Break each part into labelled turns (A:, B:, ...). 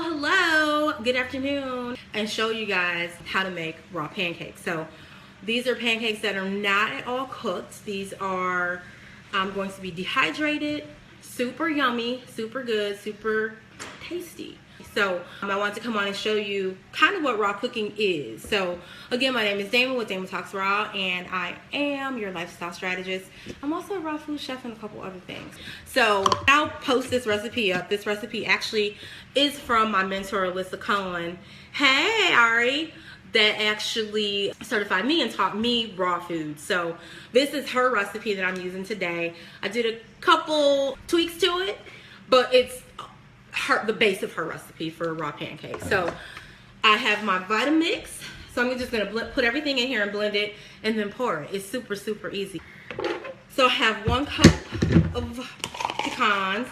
A: Hello, good afternoon, and show you guys how to make raw pancakes. So these are pancakes that are not at all cooked. These are going to be dehydrated, super yummy, super good, super tasty. So I want to come on and show you kind of what raw cooking is. So again, my name is Dama with Dama Talks Raw, and I am your lifestyle strategist. I'm also a raw food chef and a couple other things. So I'll post this recipe up. This recipe actually is from my mentor, Alyssa Cohen. Hey, Ari, that actually certified me and taught me raw food. So this is her recipe that I'm using today. I did a couple tweaks to it, but it's the base of her recipe for raw pancakes. So I have my Vitamix. So I'm just gonna put everything in here and blend it and then pour it. It's super, super easy. So I have 1 cup of pecans,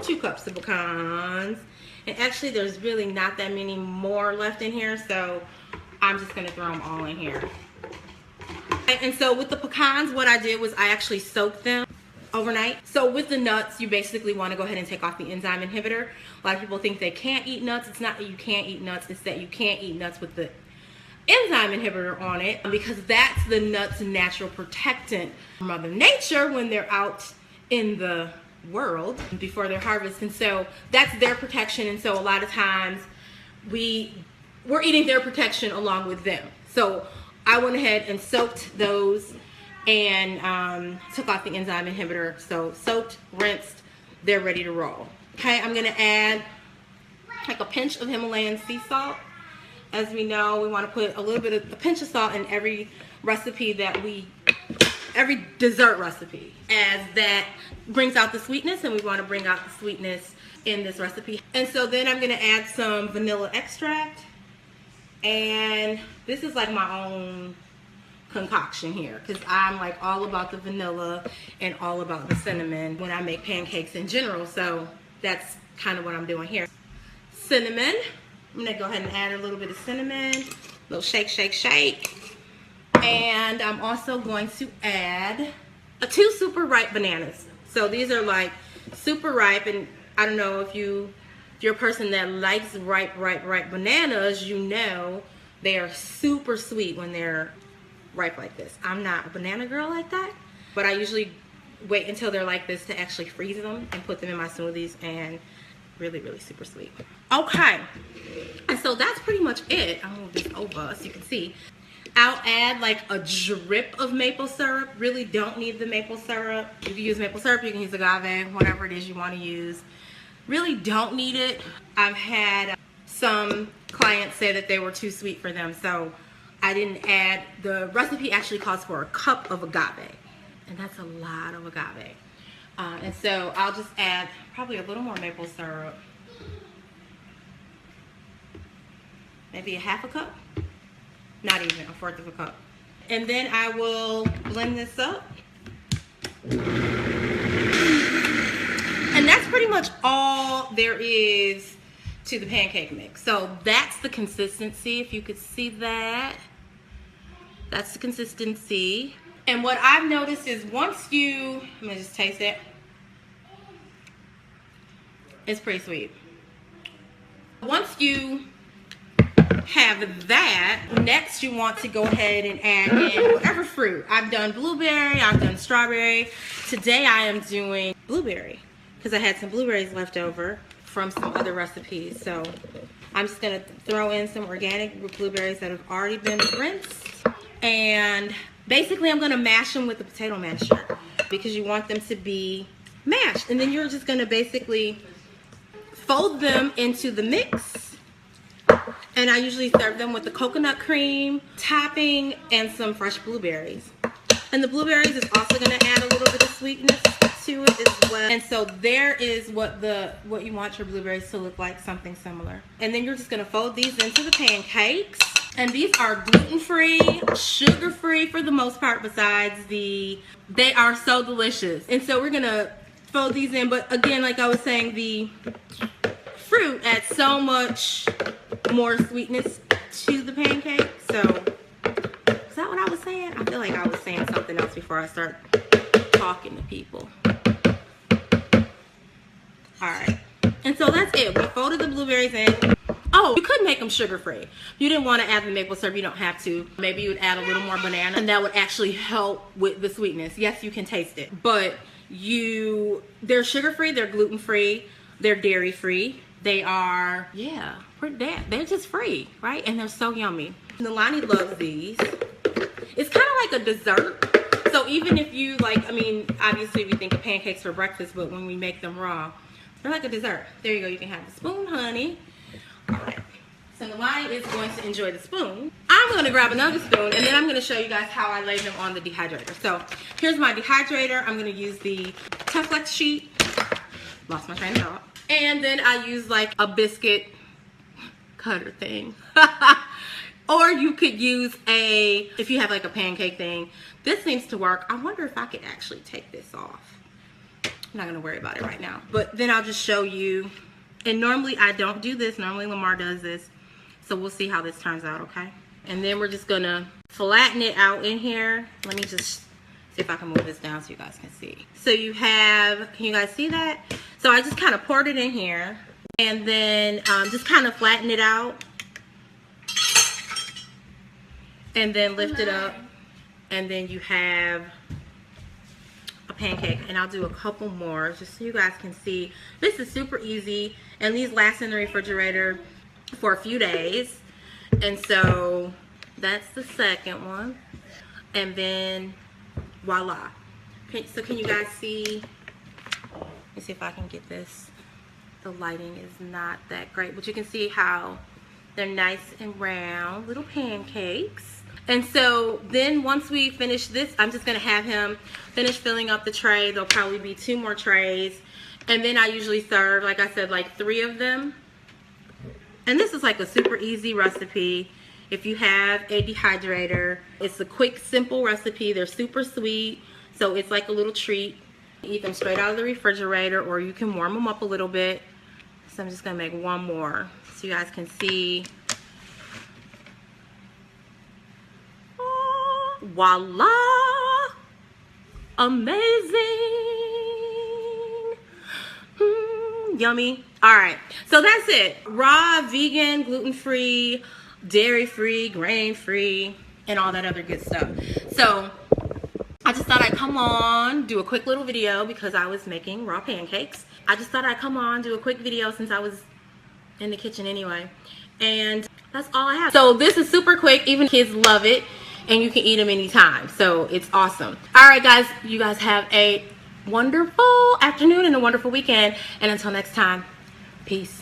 A: 2 cups of pecans, and actually there's really not that many more left in here, so I'm just gonna throw them all in here. And so with the pecans, what I did was I actually soaked them overnight. So with the nuts, you basically want to go ahead and take off the enzyme inhibitor. A lot of people think they can't eat nuts. It's not that you can't eat nuts, it's that you can't eat nuts with the enzyme inhibitor on it, because that's the nut's natural protectant from Mother Nature when they're out in the world before they're harvested. And so that's their protection, and so a lot of times we're eating their protection along with them. So I went ahead and soaked those and took off the enzyme inhibitor. So soaked, rinsed, they're ready to roll. Okay, I'm gonna add like a pinch of Himalayan sea salt. As we know, we want to put a pinch of salt in every recipe every dessert recipe, as that brings out the sweetness, and we want to bring out the sweetness in this recipe. And so then I'm gonna add some vanilla extract, and this is like my own concoction here, because I'm like all about the vanilla and all about the cinnamon when I make pancakes in general. So that's kind of what I'm doing here. Cinnamon, I'm gonna go ahead and add a little bit of cinnamon, a little shake, shake, shake. And I'm also going to add 2 super ripe bananas. So these are like super ripe, and I don't know if you're a person that likes ripe bananas, you know they are super sweet when they're ripe like this. I'm not a banana girl like that, but I usually wait until they're like this to actually freeze them and put them in my smoothies, and really, really super sweet. Okay, and so that's pretty much it. I'll move this over so you can see. I'll add like a drip of maple syrup. Really don't need the maple syrup. You can use maple syrup, you can use agave, whatever it is you want to use. Really don't need it. I've had some clients say that they were too sweet for them, so I didn't add. The recipe actually calls for a cup of agave, and that's a lot of agave. And so I'll just add probably a little more maple syrup, maybe a half a cup, not even, a fourth of a cup. And then I will blend this up. And that's pretty much all there is to the pancake mix. So that's the consistency, if you could see that. That's the consistency. And what I've noticed is once I'm gonna just taste it. It's pretty sweet. Once you have that, next you want to go ahead and add in whatever fruit. I've done blueberry, I've done strawberry. Today I am doing blueberry, because I had some blueberries left over from some other recipes. So I'm just gonna throw in some organic blueberries that have already been rinsed. And basically I'm gonna mash them with the potato masher, because you want them to be mashed. And then you're just gonna basically fold them into the mix. And I usually serve them with the coconut cream, topping, and some fresh blueberries. And the blueberries is also gonna add a little bit of sweetness to it as well. And so there is what you want your blueberries to look like, something similar. And then you're just gonna fold these into the pancakes. And these are gluten-free, sugar-free for the most part, besides they are so delicious. And so we're gonna fold these in, but again, like I was saying, the fruit adds so much more sweetness to the pancake. So is that what what I was saying? I feel like I was saying something else before I start talking to people. Alright. And so that's it. We folded the blueberries in. Oh, you could make them sugar-free. If you didn't want to add the maple syrup, you don't have to. Maybe you would add a little more banana, and that would actually help with the sweetness. Yes, you can taste it. But they're sugar-free, they're gluten-free, they're dairy-free. They are, yeah, they're just free, right? And they're so yummy. Nalani loves these. It's kind of like a dessert. So even if you like, I mean, obviously we think of pancakes for breakfast, but when we make them raw, they're like a dessert. There you go. You can have the spoon, honey. All right. So Nalani is going to enjoy the spoon. I'm going to grab another spoon, and then I'm going to show you guys how I lay them on the dehydrator. So here's my dehydrator. I'm going to use the Teflex sheet. Lost my train of thought. And then I use like a biscuit cutter thing. Or you could use if you have like a pancake thing. This seems to work. I wonder if I could actually take this off. I'm not going to worry about it right now. But then I'll just show you. And normally I don't do this. Normally Lamar does this. So we'll see how this turns out, okay? And then we're just going to flatten it out in here. Let me just see if I can move this down so you guys can see. So you have, can you guys see that? So I just kind of poured it in here. And then just kind of flatten it out. And then lift it up. And then you have a pancake. And I'll do a couple more just so you guys can see. This is super easy. And these last in the refrigerator for a few days. And so that's the second one. And then voila. So can you guys see? Let me see if I can get this. The lighting is not that great, but you can see how they're nice and round little pancakes. And so then once we finish this, I'm just gonna have him finish filling up the tray. There'll probably be 2 more trays. And then I usually serve, like I said, like 3 of them. And this is like a super easy recipe. If you have a dehydrator, it's a quick, simple recipe. They're super sweet, so it's like a little treat. Eat them straight out of the refrigerator, or you can warm them up a little bit. So I'm just gonna make 1 more so you guys can see. Oh, voila! Amazing! Yummy. All right, so that's it. Raw, vegan, gluten-free, dairy-free, grain-free, and all that other good stuff. So I just thought I'd come on, do a quick little video because I was making raw pancakes. I just thought I'd come on, do a quick video since I was in the kitchen anyway. And that's all I have. So this is super quick. Even kids love it, and you can eat them anytime. So it's awesome. All right, guys, you guys have a wonderful afternoon and a wonderful weekend. And until next time, peace.